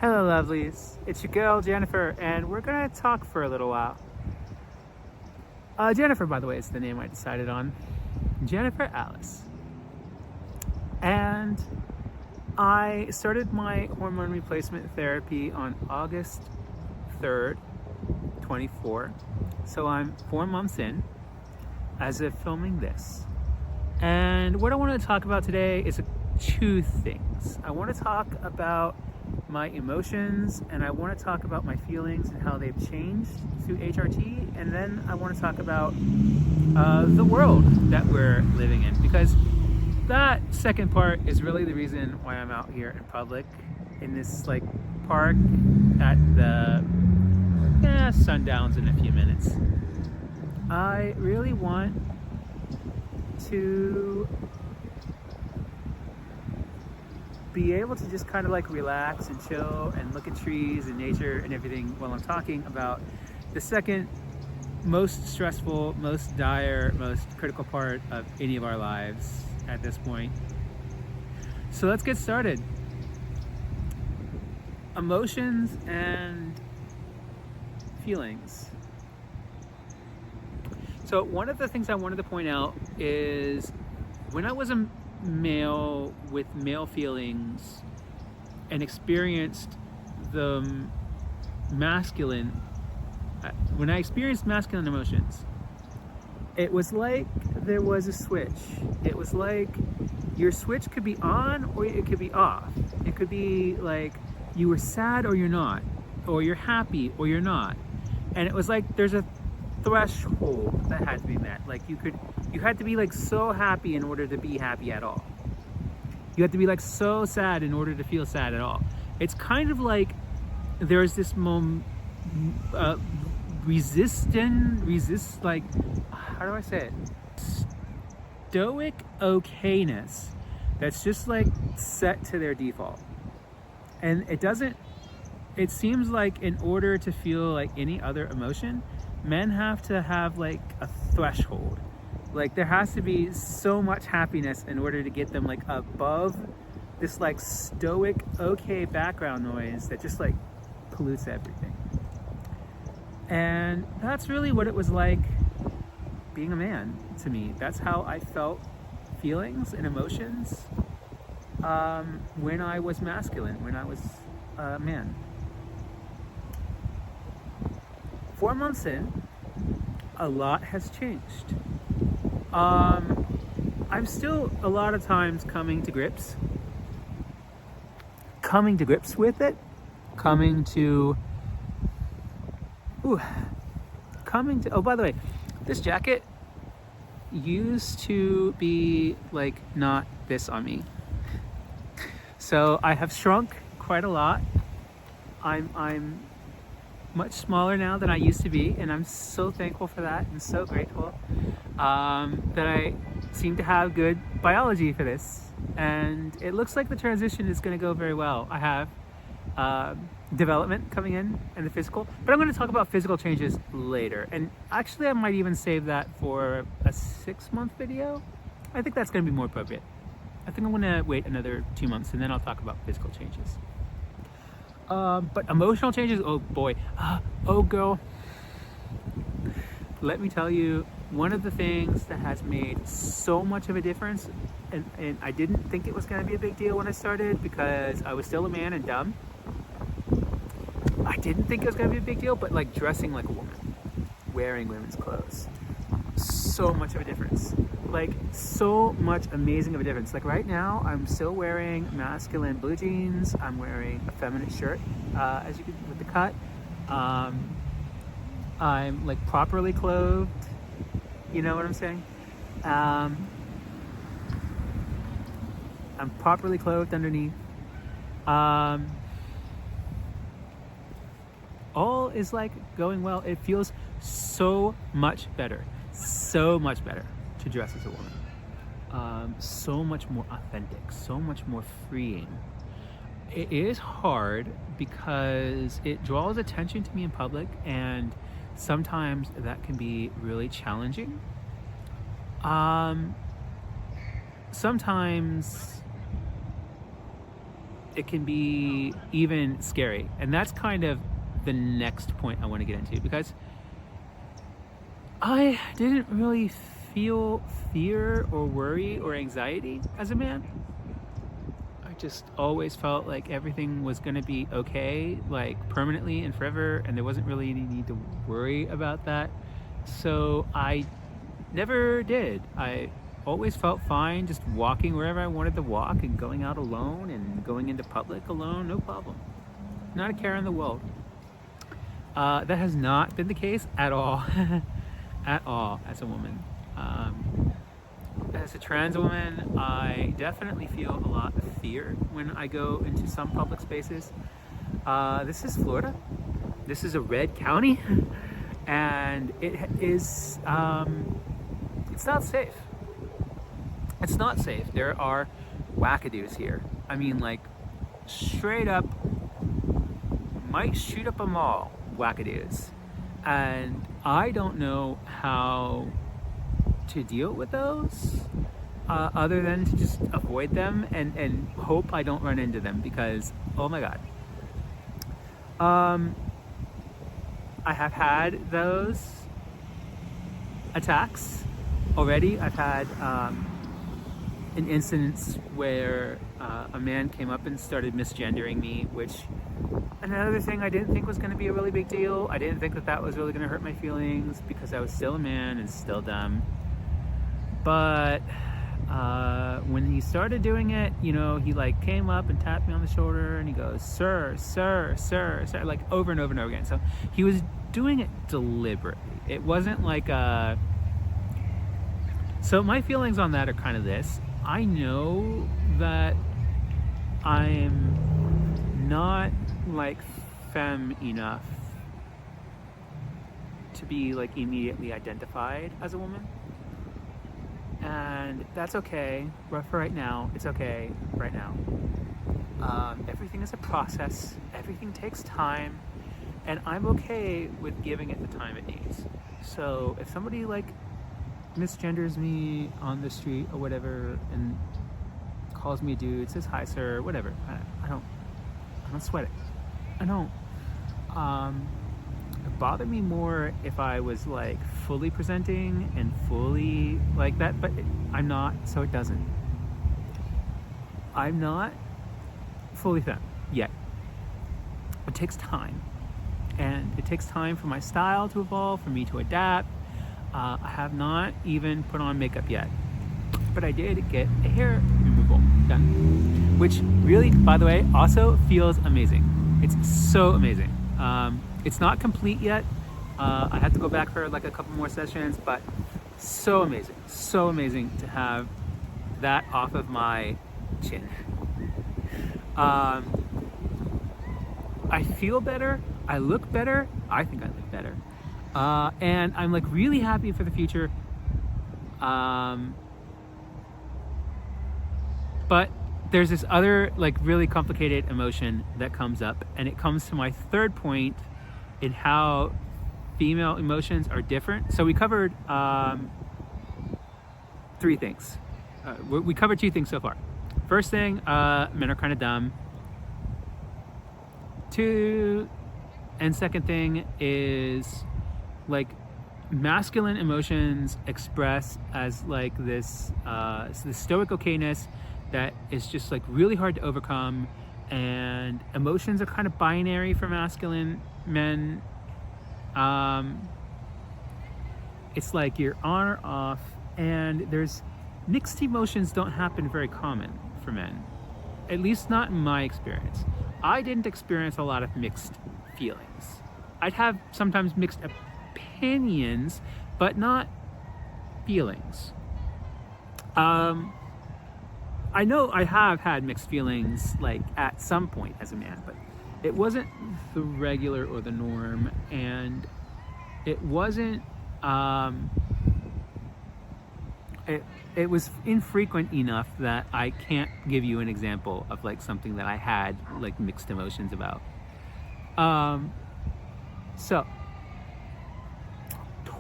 Hello, lovelies. It's your girl, Jennifer, and we're gonna talk for a little while. Jennifer, by the way, is the name I decided on. Jennifer Alice. And I started my hormone replacement therapy on August 3rd, 24. So I'm 4 months in as of filming this. And what I want to talk about today is two things. I want to talk about my emotions, and I want to talk about my feelings and how they've changed through HRT, and then I want to talk about the world that we're living in, because that second part is really the reason why I'm out here in public in this park at the sundowns in a few minutes. I really want to be able to just kind of relax and chill and look at trees and nature and everything while I'm talking about the second most stressful, most dire, most critical part of any of our lives at this point. So let's get started. Emotions and feelings. So one of the things I wanted to point out is when I was a male with male feelings and experienced the masculine, when I experienced masculine emotions, it was like there was a switch. It was like your switch could be on or it could be off. It could be like you were sad or you're not, or you're happy or you're not. And it was like there's a threshold that had to be met. You had to be so happy in order to be happy at all. You had to be so sad in order to feel sad at all. It's kind of like there's this how do I say it? Stoic okayness that's just set to their default. And it seems like in order to feel like any other emotion, men have to have a threshold. There has to be so much happiness in order to get them above this stoic okay background noise that just pollutes everything. And that's really what it was like being a man to me. That's how I felt feelings and emotions when I was masculine, when I was a man. 4 months in, a lot has changed. I'm still a lot of times coming to grips with it, oh, by the way, this jacket used to be not this on me. So I have shrunk quite a lot. I'm much smaller now than I used to be, and I'm so thankful for that and so grateful that I seem to have good biology for this, and it looks like the transition is going to go very well. I have development coming in and the physical, but I'm going to talk about physical changes later, and actually I might even save that for a 6-month video. I think that's going to be more appropriate. I think I'm going to wait another 2 months and then I'll talk about physical changes. But emotional changes, oh boy, oh girl, let me tell you, one of the things that has made so much of a difference, and I didn't think it was going to be a big deal when I started because I was still a man and dumb. I didn't think it was going to be a big deal, but dressing like a woman, wearing women's clothes, so much of a difference. So much amazing of a difference. Right now, I'm still wearing masculine blue jeans. I'm wearing a feminine shirt, as you can with the cut. I'm properly clothed. You know what I'm saying? I'm properly clothed underneath. All is going well. It feels so much better to dress as a woman. So much more authentic, so much more freeing. It is hard because it draws attention to me in public, and sometimes that can be really challenging. Sometimes it can be even scary. And that's kind of the next point I want to get into, because I didn't really feel fear or worry or anxiety as a man. I just always felt like everything was going to be okay, like permanently and forever, and there wasn't really any need to worry about that. So I never did. I always felt fine just walking wherever I wanted to walk and going out alone and going into public alone, no problem. Not a care in the world. That has not been the case at all, at all as a woman. As a trans woman, I definitely feel a lot of fear when I go into some public spaces. This is Florida. This is a red county, and it is, it's not safe. It's not safe. There are wackadoos here. I mean, like, straight up, might shoot up a mall wackadoos. And I don't know how to deal with those other than to just avoid them and hope I don't run into them, because, oh my God. I have had those attacks already. I've had an instance where a man came up and started misgendering me, which, another thing I didn't think was going to be a really big deal. I didn't think that that was really going to hurt my feelings, because I was still a man and still dumb. But when he started doing it, you know, he like came up and tapped me on the shoulder and he goes, "Sir, sir, sir, sir," like over and over and over again. So he was doing it deliberately. It wasn't like so my feelings on that are kind of this. I know that I'm not like femme enough to be like immediately identified as a woman. And that's okay. But for right now, it's okay right now. Everything is a process. Everything takes time. And I'm okay with giving it the time it needs. So if somebody like misgenders me on the street or whatever and calls me a dude, says hi sir, whatever, I don't sweat it. I don't. It bothered me more if I was like fully presenting and fully like that, but I'm not, so it doesn't. I'm not fully femme yet. It takes time, and it takes time for my style to evolve, for me to adapt. I have not even put on makeup yet, but I did get a hair removal done, which really, by the way, also feels amazing. It's so amazing. It's not complete yet. I have to go back for like a couple more sessions, but so amazing to have that off of my chin. I feel better. I look better. I think I look better. And I'm like really happy for the future. But there's this other like really complicated emotion that comes up, and it comes to my third point in how female emotions are different. So we covered three things. We covered two things so far. First thing, men are kind of dumb. Second thing is like masculine emotions express as like this stoic okayness that is just like really hard to overcome, and emotions are kind of binary for masculine men. It's like you're on or off, and there's mixed emotions don't happen very common for men, at least not in my experience. I didn't experience a lot of mixed feelings. I'd have sometimes mixed opinions, but not feelings. I know I have had mixed feelings like at some point as a man, but it wasn't the regular or the norm, and it wasn't it was infrequent enough that I can't give you an example of like something that I had like mixed emotions about. So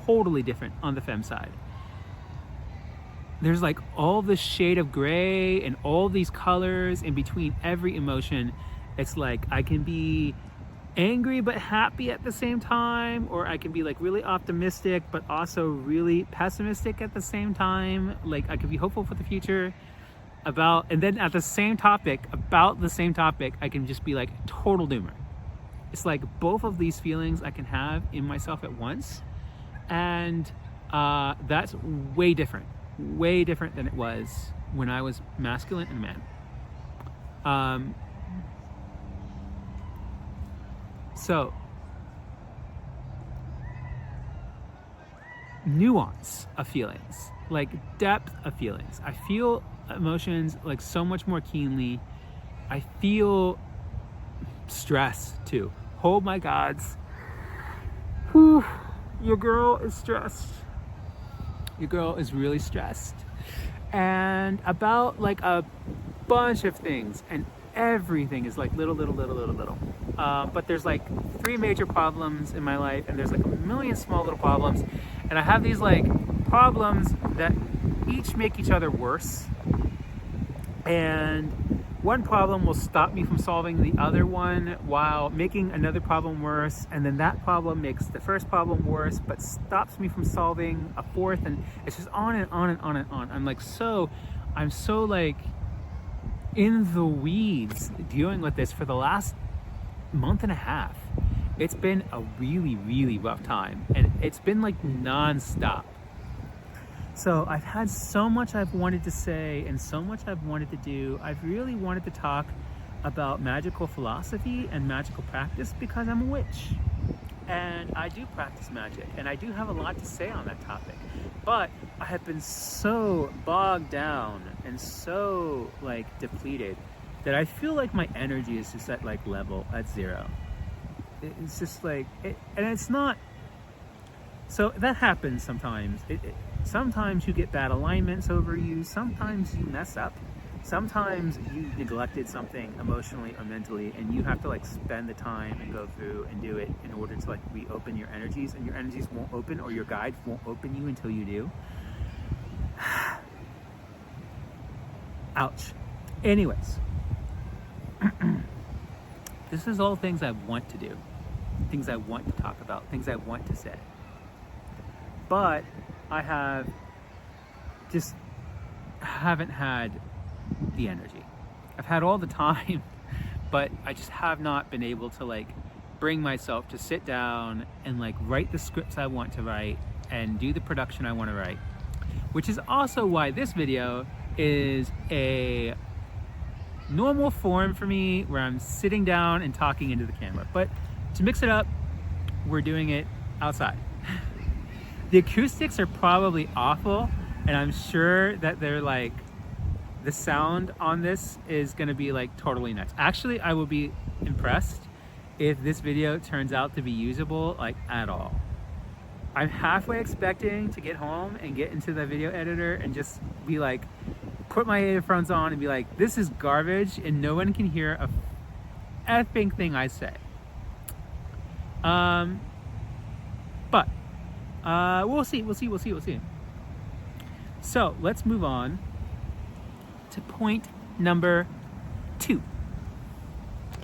totally different on the femme side. there's like all this shade of gray and all these colors in between every emotion. It's like I can be angry but happy at the same time, or I can be like really optimistic but also really pessimistic at the same time. Like I could be hopeful for the future and then at the same topic, about the same topic, I can just be like total doomer. It's like both of these feelings I can have in myself at once, and that's way different than it was when I was masculine and a man. So nuance of feelings, like depth of feelings. I feel emotions like so much more keenly. I feel stress too. Oh my gods. Whew. Your girl is stressed. Your girl is really stressed. And about like a bunch of things, and everything is like little. But there's like 3 major problems in my life, and there's like a million small little problems. And I have these like problems that each make each other worse. And one problem will stop me from solving the other one while making another problem worse. And then that problem makes the first problem worse, but stops me from solving a fourth. And it's just on and on and on and on. I'm so like in the weeds dealing with this for the last month and a half. It's been a really rough time, and it's been like non-stop. So I've had so much I've wanted to say and so much I've wanted to do. I've really wanted to talk about magical philosophy and magical practice because I'm a witch and I do practice magic, and I do have a lot to say on that topic. But I have been so bogged down and so like depleted that I feel like my energy is just at like level at 0. It's just like and it's not. So that happens sometimes. Sometimes you get bad alignments over you. Sometimes you mess up. Sometimes you neglected something emotionally or mentally, and you have to like spend the time and go through and do it in order to like reopen your energies, and your energies won't open, or your guides won't open you until you do. Ouch. Anyways, this is all things I want to do, things I want to talk about, things I want to say. But I haven't had the energy. I've had all the time, but I just have not been able to like bring myself to sit down and like write the scripts I want to write and do the production I want to write, which is also why this video is a normal form for me where I'm sitting down and talking into the camera. But to mix it up, we're doing it outside. The acoustics are probably awful, and I'm sure that they're like, the sound on this is gonna be like totally nuts. Actually, I will be impressed if this video turns out to be usable like at all. I'm halfway expecting to get home and get into the video editor and just be like, put my earphones on and be like, this is garbage and no one can hear a effing thing I say. But we'll see. So let's move on to point number 2.